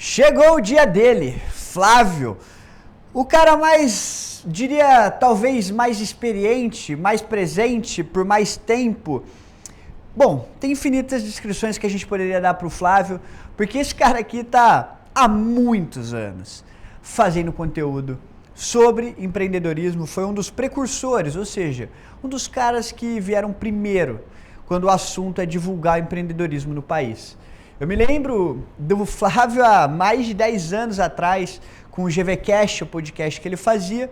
Chegou o dia dele, Flávio, o cara mais, diria, talvez mais experiente, mais presente por mais tempo. Bom, tem infinitas descrições que a gente poderia dar para o Flávio, porque esse cara aqui está há muitos anos fazendo conteúdo sobre empreendedorismo, foi um dos precursores, ou seja, um dos caras que vieram primeiro quando o assunto é divulgar empreendedorismo no país. Eu me lembro do Flávio há mais de 10 anos atrás, com o GVCast, o podcast que ele fazia.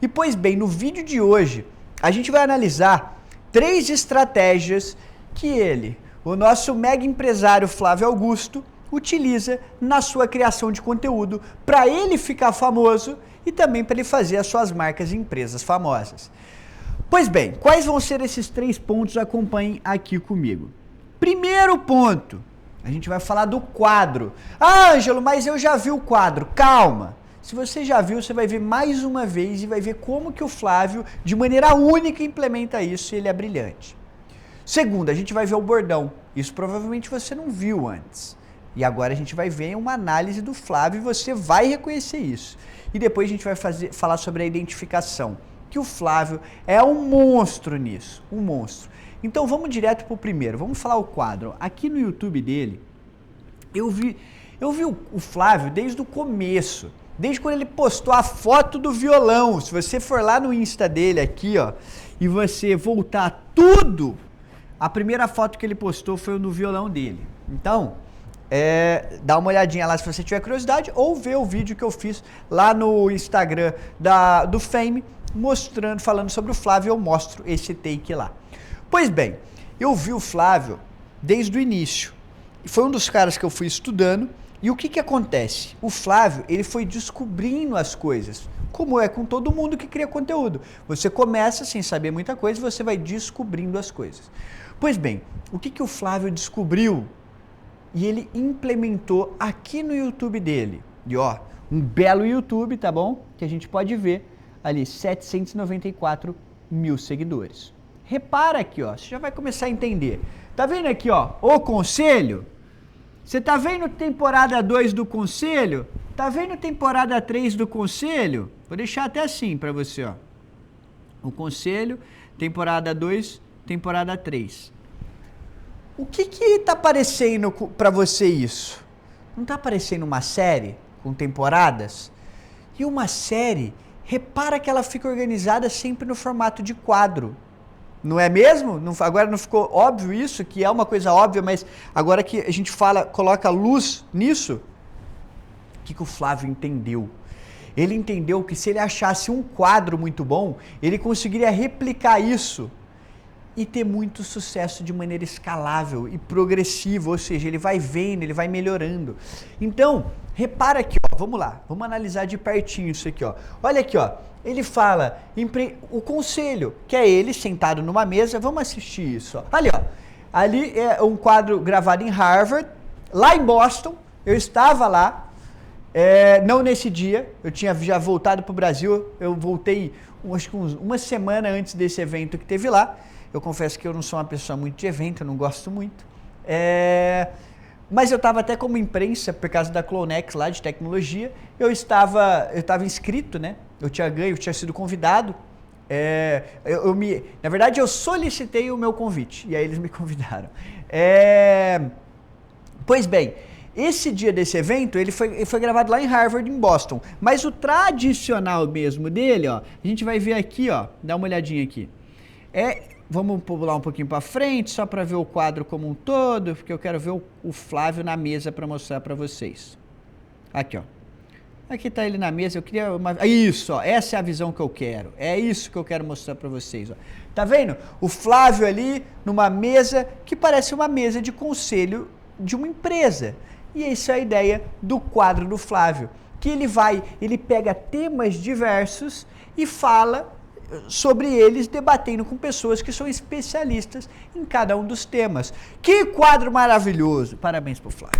E pois bem, no vídeo de hoje, a gente vai analisar 3 estratégias que ele, o nosso mega empresário Flávio Augusto, utiliza na sua criação de conteúdo para ele ficar famoso e também para ele fazer as suas marcas e empresas famosas. Pois bem, quais vão ser esses 3 pontos? Acompanhem aqui comigo. Primeiro ponto, a gente vai falar do quadro. Ah, Ângelo, mas eu já vi o quadro. Calma. Se você já viu, você vai ver mais uma vez e vai ver como que o Flávio, de maneira única, implementa isso e ele é brilhante. Segundo, a gente vai ver o bordão. Isso provavelmente você não viu antes. E agora a gente vai ver uma análise do Flávio e você vai reconhecer isso. E depois a gente vai falar sobre a identificação, que o Flávio é um monstro nisso, um monstro. Então vamos direto para o primeiro, vamos falar o quadro. Aqui no YouTube dele, eu vi o Flávio desde o começo, desde quando ele postou a foto do violão. Se você for lá no Insta dele aqui, ó, e você voltar tudo, a primeira foto que ele postou foi no violão dele. Então, dá uma olhadinha lá se você tiver curiosidade, ou ver o vídeo que eu fiz lá no Instagram do Fame, falando sobre o Flávio, eu mostro esse take lá. Pois bem, eu vi o Flávio desde o início, foi um dos caras que eu fui estudando, e o que acontece? O Flávio, ele foi descobrindo as coisas, como é com todo mundo que cria conteúdo. Você começa sem saber muita coisa e você vai descobrindo as coisas. Pois bem, o que o Flávio descobriu? E ele implementou aqui no YouTube dele. E ó, um belo YouTube, tá bom? Que a gente pode ver ali, 794 mil seguidores. Repara aqui, ó, você já vai começar a entender. Tá vendo aqui, ó, o conselho? Você tá vendo temporada 2 do conselho? Tá vendo temporada 3 do conselho? Vou deixar até assim pra você, ó. O conselho, temporada 2, temporada 3. O que tá parecendo pra você isso? Não tá parecendo uma série com temporadas? E uma série, repara que ela fica organizada sempre no formato de quadro. Não é mesmo? Agora não ficou óbvio isso, que é uma coisa óbvia, mas agora que a gente coloca luz nisso, o que o Flávio entendeu? Ele entendeu que se ele achasse um quadro muito bom, ele conseguiria replicar isso e ter muito sucesso de maneira escalável e progressiva, ou seja, ele vai vendo, ele vai melhorando. Então, repara aqui, ó, vamos lá, vamos analisar de pertinho isso aqui, ó. Olha aqui, ó, ele fala o conselho, que é ele sentado numa mesa, vamos assistir isso, ó. Ali, ó, ali é um quadro gravado em Harvard, lá em Boston, eu estava lá, não nesse dia, eu tinha já voltado para o Brasil, eu voltei acho que uma semana antes desse evento que teve lá. Eu confesso que eu não sou uma pessoa muito de evento, eu não gosto muito. Mas eu estava até como imprensa, por causa da Clonex lá de tecnologia, eu estava inscrito, né? Eu tinha sido convidado. Na verdade, eu solicitei o meu convite, e aí eles me convidaram. Pois bem, esse dia desse evento, ele foi gravado lá em Harvard, em Boston. Mas o tradicional mesmo dele, ó, a gente vai ver aqui, ó, dá uma olhadinha aqui. Vamos pular um pouquinho para frente, só para ver o quadro como um todo, porque eu quero ver o Flávio na mesa para mostrar para vocês. Aqui, ó. Aqui tá ele na mesa, eu queria isso, ó, essa é a visão que eu quero. É isso que eu quero mostrar para vocês, ó. Tá vendo? O Flávio ali numa mesa que parece uma mesa de conselho de uma empresa. E essa é a ideia do quadro do Flávio, que ele pega temas diversos e fala sobre eles, debatendo com pessoas que são especialistas em cada um dos temas. Que quadro maravilhoso! Parabéns pro Flávio.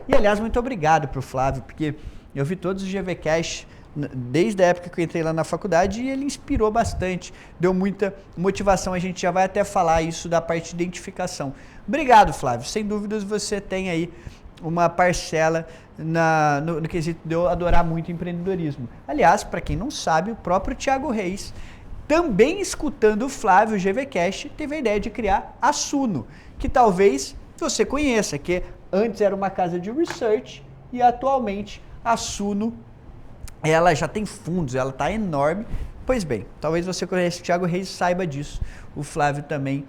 E aliás, muito obrigado pro Flávio, porque eu vi todos os GVCast desde a época que eu entrei lá na faculdade e ele inspirou bastante, deu muita motivação. A gente já vai até falar isso da parte de identificação. Obrigado, Flávio. Sem dúvidas você tem aí uma parcela no quesito de eu adorar muito empreendedorismo. Aliás, para quem não sabe, o próprio Thiago Reis, também escutando o Flávio GVCast, teve a ideia de criar a Suno, que talvez você conheça, que antes era uma casa de research e atualmente a Suno, ela já tem fundos, ela está enorme. Pois bem, talvez você conheça o Thiago Reis e saiba disso. O Flávio também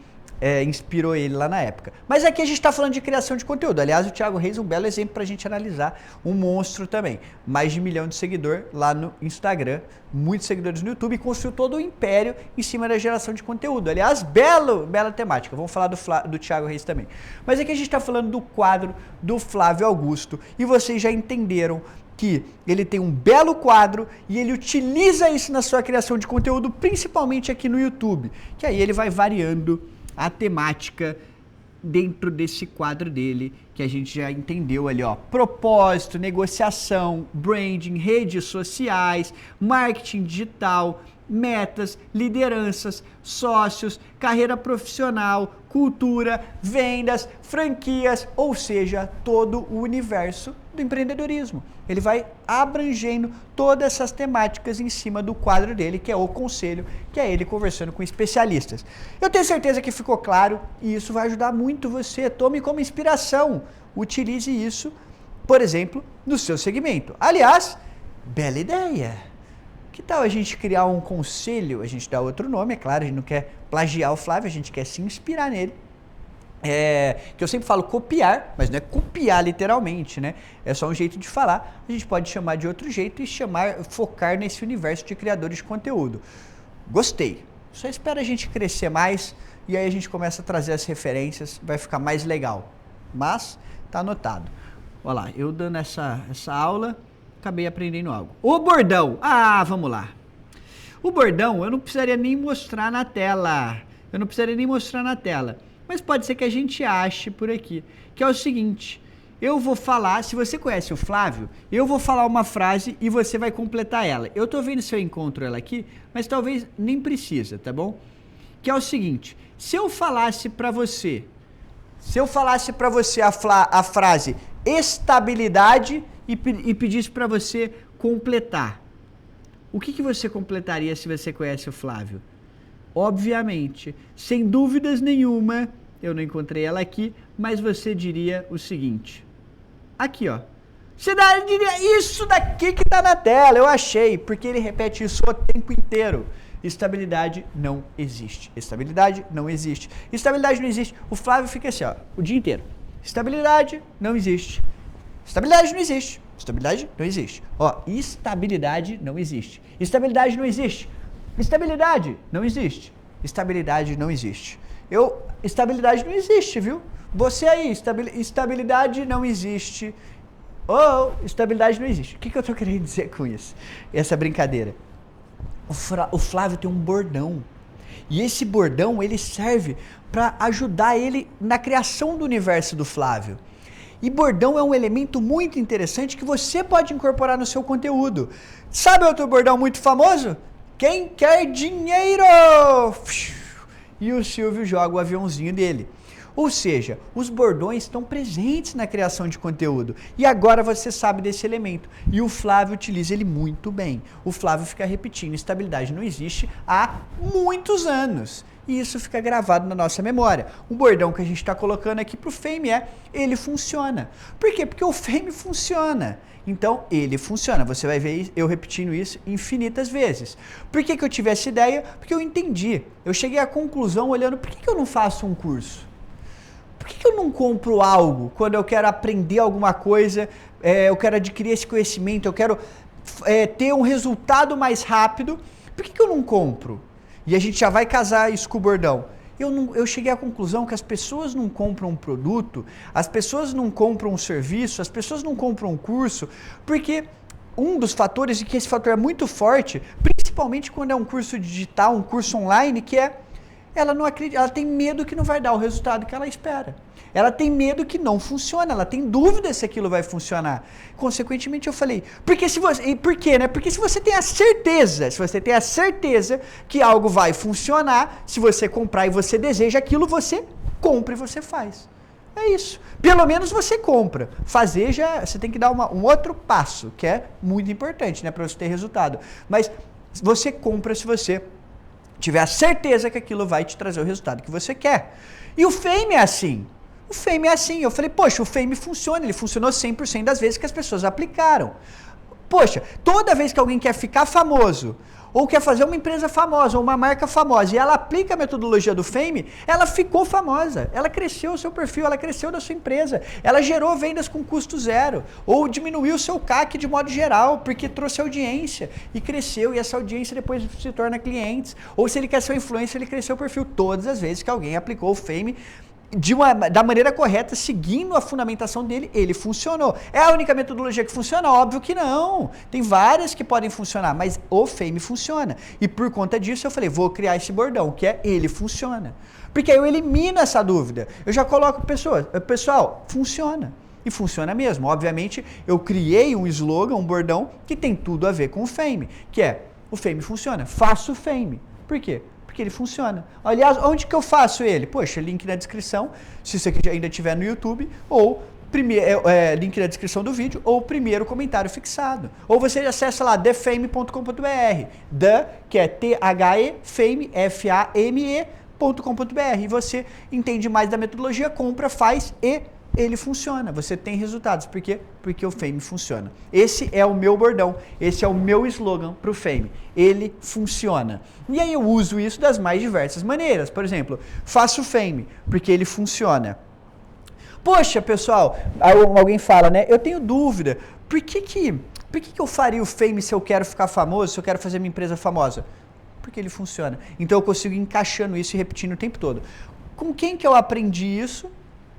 inspirou ele lá na época. Mas aqui a gente está falando de criação de conteúdo. Aliás, o Thiago Reis é um belo exemplo para a gente analisar. Um monstro também. Mais de 1 milhão de seguidores lá no Instagram. Muitos seguidores no YouTube. E construiu todo o império em cima da geração de conteúdo. Aliás, bela temática. Vamos falar do Thiago Reis também. Mas aqui a gente está falando do quadro do Flávio Augusto. E vocês já entenderam que ele tem um belo quadro e ele utiliza isso na sua criação de conteúdo, principalmente aqui no YouTube, que aí ele vai variando a temática dentro desse quadro dele, que a gente já entendeu ali, ó, propósito, negociação, branding, redes sociais, marketing digital, metas, lideranças, sócios, carreira profissional, cultura, vendas, franquias, ou seja, todo o universo do empreendedorismo. Ele vai abrangendo todas essas temáticas em cima do quadro dele, que é o conselho, que é ele conversando com especialistas. Eu tenho certeza que ficou claro e isso vai ajudar muito você. Tome como inspiração, utilize isso, por exemplo, no seu segmento. Aliás, bela ideia! Que tal a gente criar um conselho, a gente dá outro nome, é claro, a gente não quer plagiar o Flávio, a gente quer se inspirar nele. Que eu sempre falo copiar, mas não é copiar literalmente, né? É só um jeito de falar. A gente pode chamar de outro jeito e focar nesse universo de criadores de conteúdo. Gostei. Só espera a gente crescer mais e aí a gente começa a trazer as referências, vai ficar mais legal. Mas tá anotado. Olha lá, eu dando essa aula, acabei aprendendo algo. O bordão. Vamos lá. O bordão eu não precisaria nem mostrar na tela. Mas pode ser que a gente ache por aqui, que é o seguinte, eu vou falar, se você conhece o Flávio, eu vou falar uma frase e você vai completar ela. Eu tô vendo se eu encontro ela aqui, mas talvez nem precisa, tá bom? Que é o seguinte, se eu falasse pra você a frase estabilidade e pedisse pra você completar, o que você completaria se você conhece o Flávio? Obviamente, sem dúvidas nenhuma, eu não encontrei ela aqui, mas você diria o seguinte. Aqui, ó. Você diria isso daqui que tá na tela, eu achei, porque ele repete isso o tempo inteiro. Estabilidade não existe. Estabilidade não existe. Estabilidade não existe. O Flávio fica assim, ó, o dia inteiro. Estabilidade não existe. Estabilidade não existe. Estabilidade não existe. Ó, estabilidade não existe. Estabilidade não existe. Estabilidade não existe. Estabilidade não existe. Estabilidade não existe, viu? Você aí, estabilidade não existe. Estabilidade não existe. O que eu tô querendo dizer com isso? Essa brincadeira. O Flávio tem um bordão. E esse bordão, ele serve para ajudar ele na criação do universo do Flávio. E bordão é um elemento muito interessante que você pode incorporar no seu conteúdo. Sabe outro bordão muito famoso? Quem quer dinheiro? E o Silvio joga o aviãozinho dele. Ou seja, os bordões estão presentes na criação de conteúdo. E agora você sabe desse elemento. E o Flávio utiliza ele muito bem. O Flávio fica repetindo, estabilidade não existe há muitos anos. E isso fica gravado na nossa memória. O bordão que a gente está colocando aqui para o Fame ele funciona. Por quê? Porque o Fame funciona. Então, ele funciona. Você vai ver eu repetindo isso infinitas vezes. Por que eu tive essa ideia? Porque eu entendi. Eu cheguei à conclusão olhando, por que eu não faço um curso? Por que eu não compro algo quando eu quero aprender alguma coisa, eu quero adquirir esse conhecimento, eu quero ter um resultado mais rápido? Por que eu não compro? E a gente já vai casar isso com o bordão. Eu cheguei à conclusão que as pessoas não compram um produto, as pessoas não compram um serviço, as pessoas não compram um curso, porque um dos fatores, e que esse fator é muito forte, principalmente quando é um curso digital, um curso online, que é ela não acredita, ela tem medo que não vai dar o resultado que ela espera. Ela tem medo que não funcione, ela tem dúvida se aquilo vai funcionar. Consequentemente, eu falei, por quê, né? Porque se você tem a certeza que algo vai funcionar, se você comprar e você deseja aquilo, você compra e você faz. É isso. Pelo menos você compra. Fazer já, você tem que dar um outro passo, que é muito importante, né, para você ter resultado. Mas você compra se você tiver a certeza que aquilo vai te trazer o resultado que você quer. E o Fame é assim. O Fame é assim. Eu falei, poxa, o Fame funciona. Ele funcionou 100% das vezes que as pessoas aplicaram. Poxa, toda vez que alguém quer ficar famoso, ou quer fazer uma empresa famosa, ou uma marca famosa, e ela aplica a metodologia do Fame, ela ficou famosa, ela cresceu o seu perfil, ela cresceu da sua empresa, ela gerou vendas com custo zero, ou diminuiu o seu CAC de modo geral, porque trouxe audiência, e cresceu, e essa audiência depois se torna clientes, ou se ele quer ser um influencer, ele cresceu o perfil todas as vezes que alguém aplicou o Fame, da maneira correta, seguindo a fundamentação dele, ele funcionou. É a única metodologia que funciona? Óbvio que não. Tem várias que podem funcionar, mas o Fame funciona. E por conta disso eu falei, vou criar esse bordão, que é ele funciona. Porque aí eu elimino essa dúvida. Eu já coloco pessoal, funciona. E funciona mesmo. Obviamente, eu criei um slogan, um bordão, que tem tudo a ver com o Fame, que é, o Fame funciona. Faço o Fame. Por quê? Porque ele funciona. Aliás, onde que eu faço ele? Poxa, link na descrição, se você ainda estiver no YouTube, ou link na descrição do vídeo, ou primeiro comentário fixado. Ou você acessa lá thefame.com.br, que é T-H-E, Fame, F-A-M-E.com.br, e você entende mais da metodologia, compra, faz e ele funciona, você tem resultados. Por quê? Porque o Fame funciona. Esse é o meu bordão, esse é o meu slogan para o Fame. Ele funciona. E aí eu uso isso das mais diversas maneiras. Por exemplo, faço o Fame, porque ele funciona. Poxa, pessoal, alguém fala, né? Eu tenho dúvida, por que eu faria o Fame se eu quero ficar famoso, se eu quero fazer minha empresa famosa? Porque ele funciona. Então eu consigo ir encaixando isso e repetindo o tempo todo. Com quem que eu aprendi isso?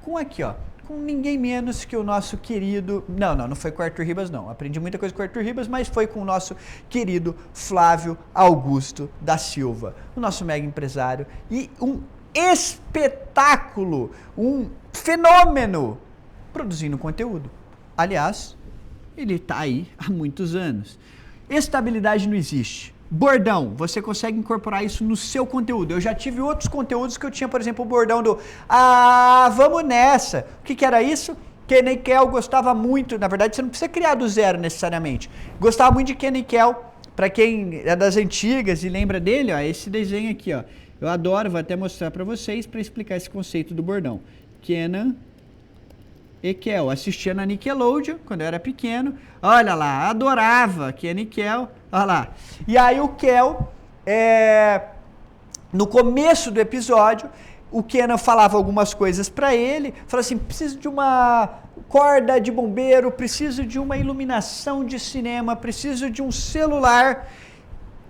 Com aqui, ó. Com ninguém menos que o nosso querido... Não foi com o Arthur Ribas, não. Aprendi muita coisa com o Arthur Ribas, mas foi com o nosso querido Flávio Augusto da Silva, o nosso mega empresário e um espetáculo, um fenômeno produzindo conteúdo. Aliás, ele está aí há muitos anos. Estabilidade não existe. Bordão, você consegue incorporar isso no seu conteúdo. Eu já tive outros conteúdos que eu tinha, por exemplo, o bordão do vamos nessa. O que era isso? Kenny Kell gostava muito, na verdade você não precisa criar do zero necessariamente. Gostava muito de Kenny Kell, para quem é das antigas e lembra dele, ó, esse desenho aqui, ó. Eu adoro, vou até mostrar para vocês para explicar esse conceito do bordão. Kenan e Kell, assistia na Nickelodeon quando eu era pequeno, olha lá, adorava Kenan e Kell, olha lá. E aí o Kell, no começo do episódio, o Kenan falava algumas coisas para ele, falava assim, preciso de uma corda de bombeiro, preciso de uma iluminação de cinema, preciso de um celular.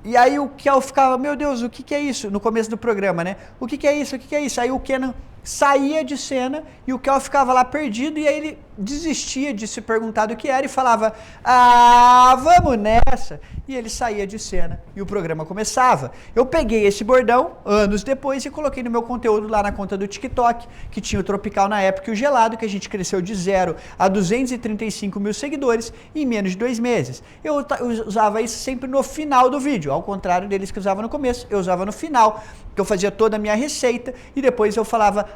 E aí o Kell ficava, meu Deus, o que é isso? No começo do programa, né? O que é isso? O que é isso? Aí o Kenan saía de cena e o Kell ficava lá perdido e aí ele desistia de se perguntar do que era e falava, vamos nessa. E ele saía de cena e o programa começava. Eu peguei esse bordão anos depois e coloquei no meu conteúdo lá na conta do TikTok, que tinha o Tropical na época e o Gelado, que a gente cresceu de 0 a 235 mil seguidores em menos de 2 meses. Eu usava isso sempre no final do vídeo, ao contrário deles que usavam no começo, eu usava no final, que eu fazia toda a minha receita e depois eu falava,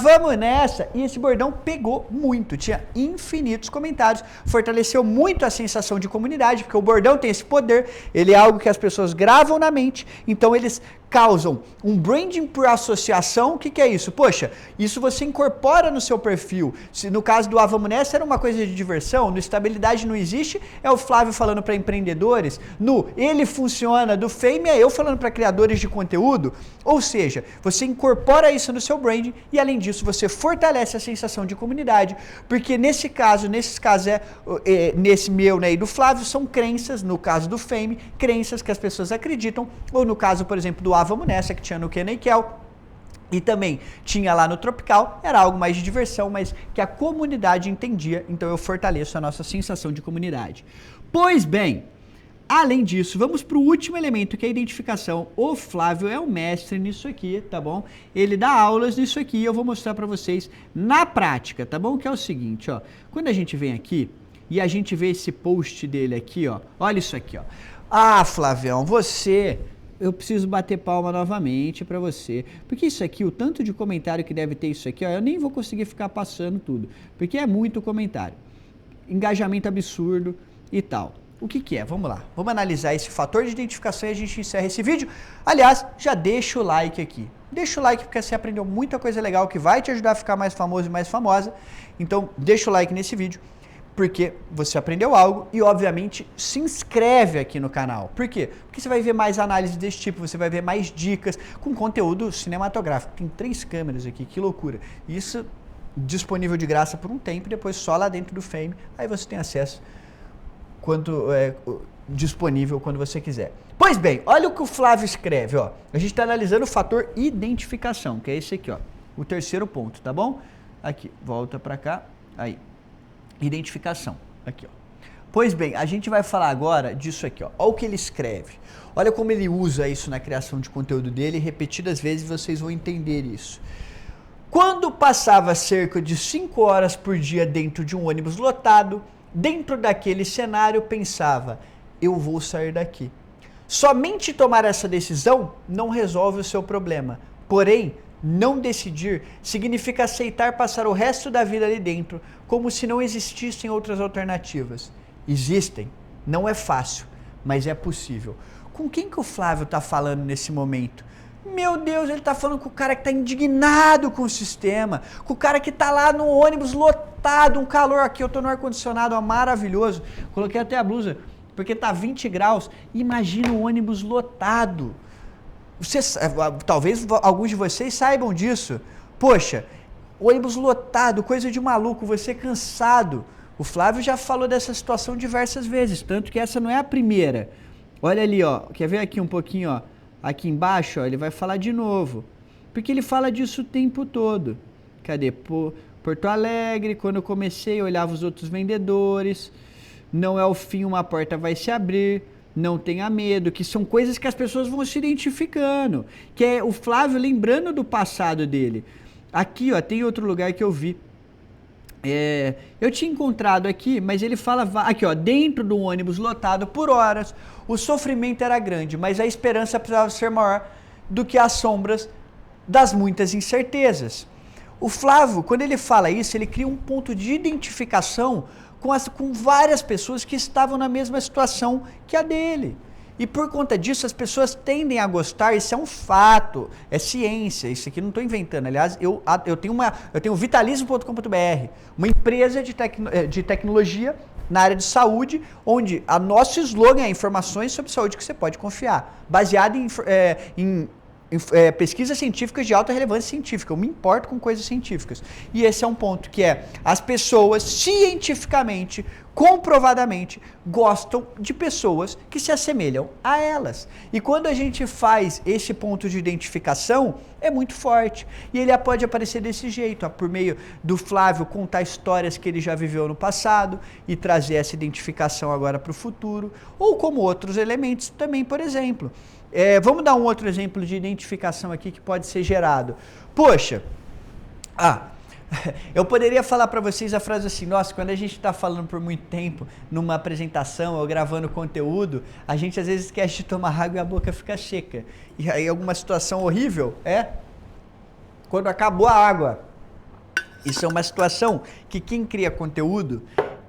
vamos nessa. E esse bordão pegou muito, tinha infinitos comentários, fortaleceu muito a sensação de comunidade, porque o bordão tem esse poder, ele é algo que as pessoas gravam na mente, então eles causam um branding por associação. O que é isso? Poxa, isso você incorpora no seu perfil. Se no caso do Vamos Nessa era uma coisa de diversão, no Estabilidade Não Existe é o Flávio falando para empreendedores, no Ele Funciona do Fame é eu falando para criadores de conteúdo, ou seja, você incorpora isso no seu branding e além disso você fortalece a sensação de comunidade, porque nesses casos nesse meu, né, e do Flávio são crenças, no caso do Fame, crenças que as pessoas acreditam, ou no caso, por exemplo, do Vamos Nessa, que tinha no Kenan e Kell, e também tinha lá no Tropical, era algo mais de diversão, mas que a comunidade entendia, então eu fortaleço a nossa sensação de comunidade. Pois bem, além disso, vamos para o último elemento, que é a identificação. O Flávio é o mestre nisso aqui, tá bom? Ele dá aulas nisso aqui e eu vou mostrar para vocês na prática, tá bom? Que é o seguinte, ó, quando a gente vem aqui e a gente vê esse post dele aqui, ó, olha isso aqui, ó. Flavião, você eu preciso bater palma novamente para você, porque isso aqui, o tanto de comentário que deve ter isso aqui, ó, eu nem vou conseguir ficar passando tudo, porque é muito comentário, engajamento absurdo e tal. O que que é? Vamos lá, vamos analisar esse fator de identificação e a gente encerra esse vídeo. Aliás, já deixa o like aqui. Deixa o like porque você aprendeu muita coisa legal que vai te ajudar a ficar mais famoso e mais famosa. Então, deixa o like nesse vídeo porque você aprendeu algo e, obviamente, se inscreve aqui no canal. Por quê? Porque você vai ver mais análises desse tipo, você vai ver mais dicas com conteúdo cinematográfico. Tem 3 câmeras aqui, que loucura. Isso disponível de graça por um tempo, depois só lá dentro do Fame, aí você tem acesso disponível quando você quiser. Pois bem, olha o que o Flávio escreve, ó. A gente está analisando o fator identificação, que é esse aqui, ó. O terceiro ponto, tá bom? Aqui, volta para cá, aí. Identificação, aqui, ó. Pois bem, a gente vai falar agora disso aqui, ó. Olha o que ele escreve. Olha como ele usa isso na criação de conteúdo dele, repetidas vezes vocês vão entender isso. Quando passava cerca de 5 horas por dia dentro de um ônibus lotado, dentro daquele cenário pensava, eu vou sair daqui. Somente tomar essa decisão não resolve o seu problema. Porém, não decidir significa aceitar passar o resto da vida ali dentro, como se não existissem outras alternativas. Existem, não é fácil, mas é possível. Com quem que o Flávio está falando nesse momento? Meu Deus, ele está falando com o cara que está indignado com o sistema, com o cara que está lá no ônibus lotado, um calor aqui, eu estou no ar-condicionado, maravilhoso, coloquei até a blusa, porque está 20 graus, imagina o ônibus lotado. Talvez alguns de vocês saibam disso. Poxa, ônibus lotado, coisa de maluco, você cansado. O Flávio já falou dessa situação diversas vezes, tanto que essa não é a primeira. Olha ali, ó, quer ver aqui um pouquinho, ó, aqui embaixo, ó, ele vai falar de novo, porque ele fala disso o tempo todo. Cadê? Porto Alegre, quando eu comecei, eu olhava os outros vendedores, não é o fim, uma porta vai se abrir. Não tenha medo, que são coisas que as pessoas vão se identificando, que é o Flávio lembrando do passado dele. Aqui, ó, tem outro lugar que eu vi. Eu tinha encontrado aqui, mas ele fala, aqui, ó, dentro de um ônibus lotado por horas, o sofrimento era grande, mas a esperança precisava ser maior do que as sombras das muitas incertezas. O Flávio, quando ele fala isso, ele cria um ponto de identificação com várias pessoas que estavam na mesma situação que a dele. E por conta disso, as pessoas tendem a gostar, isso é um fato, é ciência, isso aqui não estou inventando. Aliás, eu tenho vitalismo.com.br, uma empresa de tecnologia na área de saúde, onde a nosso slogan é informações sobre saúde que você pode confiar, baseado em pesquisas científicas de alta relevância científica. Eu me importo com coisas científicas. E esse é um ponto que as pessoas cientificamente, comprovadamente, gostam de pessoas que se assemelham a elas. E quando a gente faz esse ponto de identificação, é muito forte. E ele pode aparecer desse jeito, por meio do Flávio contar histórias que ele já viveu no passado e trazer essa identificação agora para o futuro, ou como outros elementos também, por exemplo. Vamos dar um outro exemplo de identificação aqui que pode ser gerado. Poxa, eu poderia falar para vocês a frase assim, nossa, quando a gente está falando por muito tempo numa apresentação ou gravando conteúdo, a gente às vezes esquece de tomar água e a boca fica seca. E aí alguma situação horrível quando acabou a água. Isso é uma situação que quem cria conteúdo,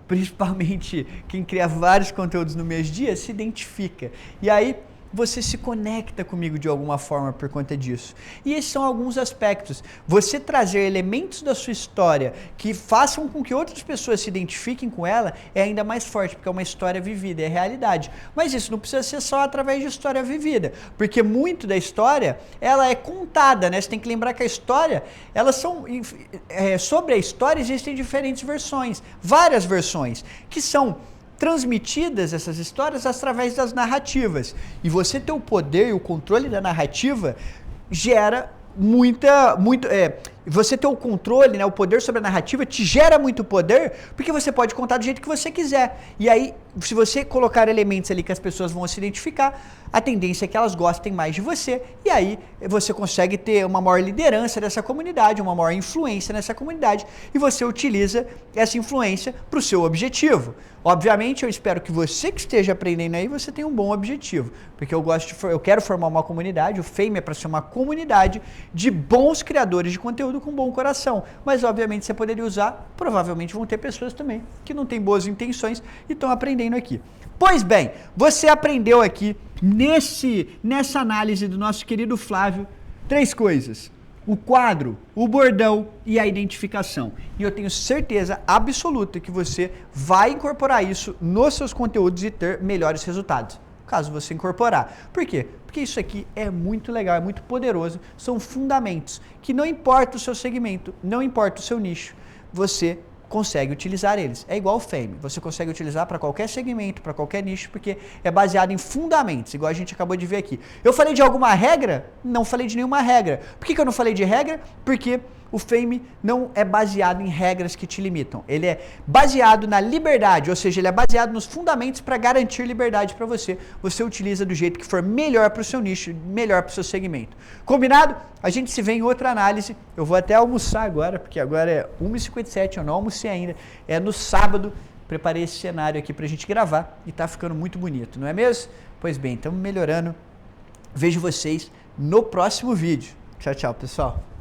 principalmente quem cria vários conteúdos no mês dia, se identifica. E aí você se conecta comigo de alguma forma por conta disso. E esses são alguns aspectos. Você trazer elementos da sua história que façam com que outras pessoas se identifiquem com ela é ainda mais forte, porque é uma história vivida, é realidade. Mas isso não precisa ser só através de história vivida, porque muito da história, ela é contada, né? Você tem que lembrar que a história, sobre a história existem diferentes versões, várias versões, que são transmitidas essas histórias através das narrativas. E você ter o poder e o controle da narrativa gera você ter o controle, né, o poder sobre a narrativa te gera muito poder, porque você pode contar do jeito que você quiser. E aí, se você colocar elementos ali que as pessoas vão se identificar, a tendência é que elas gostem mais de você, e aí você consegue ter uma maior liderança dessa comunidade, uma maior influência nessa comunidade, e você utiliza essa influência para o seu objetivo. Obviamente, eu espero que você que esteja aprendendo aí, você tenha um bom objetivo, porque eu quero formar uma comunidade, o Fame é para ser uma comunidade de bons criadores de conteúdo com bom coração, mas obviamente você poderia usar, provavelmente vão ter pessoas também que não têm boas intenções e estão aprendendo aqui. Pois bem, você aprendeu aqui nessa análise do nosso querido Flávio 3 coisas: o quadro, o bordão e a identificação. E eu tenho certeza absoluta que você vai incorporar isso nos seus conteúdos e ter melhores resultados, caso você incorporar. Por quê? Porque isso aqui é muito legal, é muito poderoso, são fundamentos que não importa o seu segmento, não importa o seu nicho, você consegue utilizar eles. É igual o Fame, você consegue utilizar para qualquer segmento, para qualquer nicho, porque é baseado em fundamentos, igual a gente acabou de ver aqui. Eu falei de alguma regra? Não falei de nenhuma regra. Por que eu não falei de regra? Porque o Fame não é baseado em regras que te limitam. Ele é baseado na liberdade, ou seja, ele é baseado nos fundamentos para garantir liberdade para você. Você utiliza do jeito que for melhor para o seu nicho, melhor para o seu segmento. Combinado? A gente se vê em outra análise. Eu vou até almoçar agora, porque agora é 1h57, eu não almocei ainda. É no sábado. Preparei esse cenário aqui para a gente gravar e tá ficando muito bonito, não é mesmo? Pois bem, estamos melhorando. Vejo vocês no próximo vídeo. Tchau, tchau, pessoal.